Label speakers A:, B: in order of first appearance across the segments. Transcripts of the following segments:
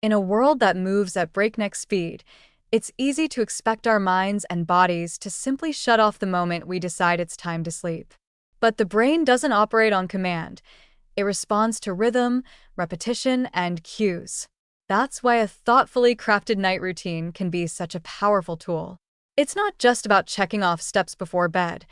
A: In a world that moves at breakneck speed, it's easy to expect our minds and bodies to simply shut off the moment we decide it's time to sleep. But the brain doesn't operate on command. It responds to rhythm, repetition, and cues. That's why a thoughtfully crafted night routine can be such a powerful tool. It's not just about checking off steps before bed.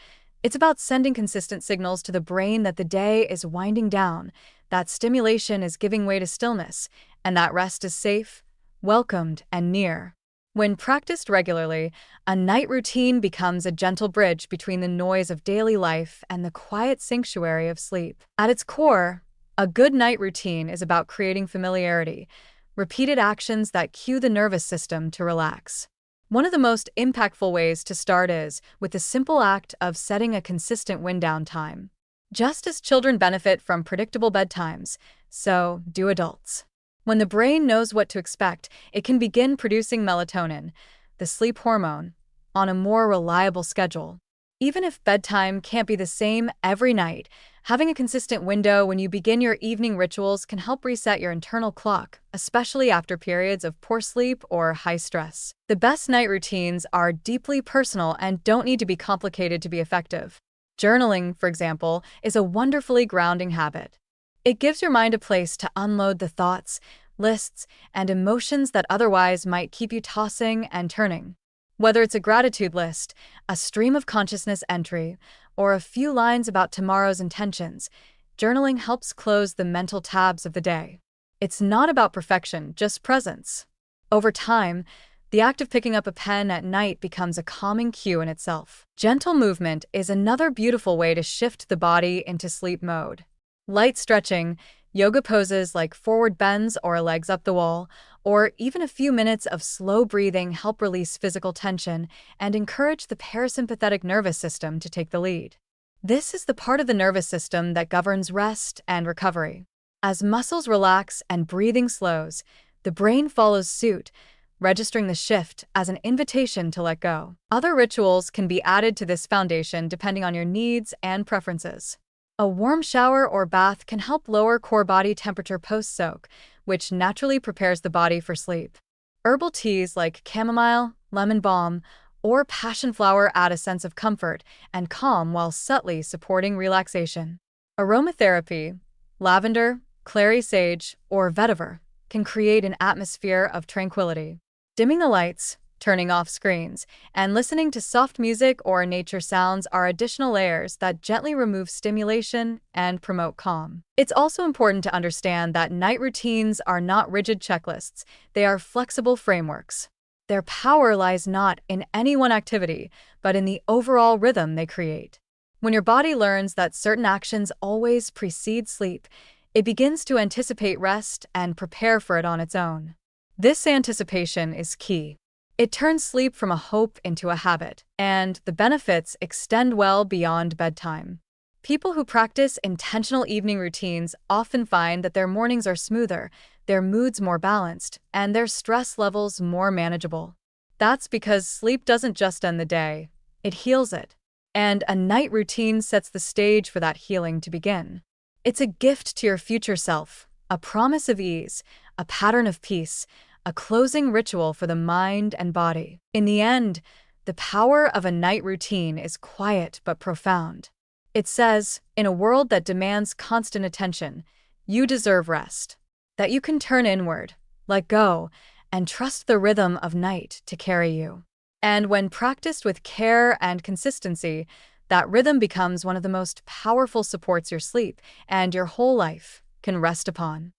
A: It's about sending consistent signals to the brain that the day is winding down, that stimulation is giving way to stillness, and that rest is safe, welcomed, and near. When practiced regularly, a night routine becomes a gentle bridge between the noise of daily life and the quiet sanctuary of sleep. At its core, a good night routine is about creating familiarity, repeated actions that cue the nervous system to relax. One of the most impactful ways to start is with the simple act of setting a consistent wind-down time. Just as children benefit from predictable bedtimes, so do adults. When the brain knows what to expect, it can begin producing melatonin, the sleep hormone, on a more reliable schedule. Even if bedtime can't be the same every night, having a consistent window when you begin your evening rituals can help reset your internal clock, especially after periods of poor sleep or high stress. The best night routines are deeply personal and don't need to be complicated to be effective. Journaling, for example, is a wonderfully grounding habit. It gives your mind a place to unload the thoughts, lists, and emotions that otherwise might keep you tossing and turning. Whether it's a gratitude list, a stream of consciousness entry, or a few lines about tomorrow's intentions, journaling helps close the mental tabs of the day. It's not about perfection, just presence. Over time, the act of picking up a pen at night becomes a calming cue in itself. Gentle movement is another beautiful way to shift the body into sleep mode. Light stretching, yoga poses like forward bends or legs up the wall, or even a few minutes of slow breathing help release physical tension and encourage the parasympathetic nervous system to take the lead. This is the part of the nervous system that governs rest and recovery. As muscles relax and breathing slows, the brain follows suit, registering the shift as an invitation to let go. Other rituals can be added to this foundation depending on your needs and preferences. A warm shower or bath can help lower core body temperature post-soak, which naturally prepares the body for sleep. Herbal teas like chamomile, lemon balm, or passion flower add a sense of comfort and calm while subtly supporting relaxation. Aromatherapy, lavender, clary sage, or vetiver, can create an atmosphere of tranquility. Dimming the lights, turning off screens, and listening to soft music or nature sounds are additional layers that gently remove stimulation and promote calm. It's also important to understand that night routines are not rigid checklists, they are flexible frameworks. Their power lies not in any one activity, but in the overall rhythm they create. When your body learns that certain actions always precede sleep, it begins to anticipate rest and prepare for it on its own. This anticipation is key. It turns sleep from a hope into a habit, and the benefits extend well beyond bedtime. People who practice intentional evening routines often find that their mornings are smoother, their moods more balanced, and their stress levels more manageable. That's because sleep doesn't just end the day, it heals it. And a night routine sets the stage for that healing to begin. It's a gift to your future self, a promise of ease, a pattern of peace, a closing ritual for the mind and body. In the end, the power of a night routine is quiet but profound. It says, in a world that demands constant attention, you deserve rest. That you can turn inward, let go, and trust the rhythm of night to carry you. And when practiced with care and consistency, that rhythm becomes one of the most powerful supports your sleep and your whole life can rest upon.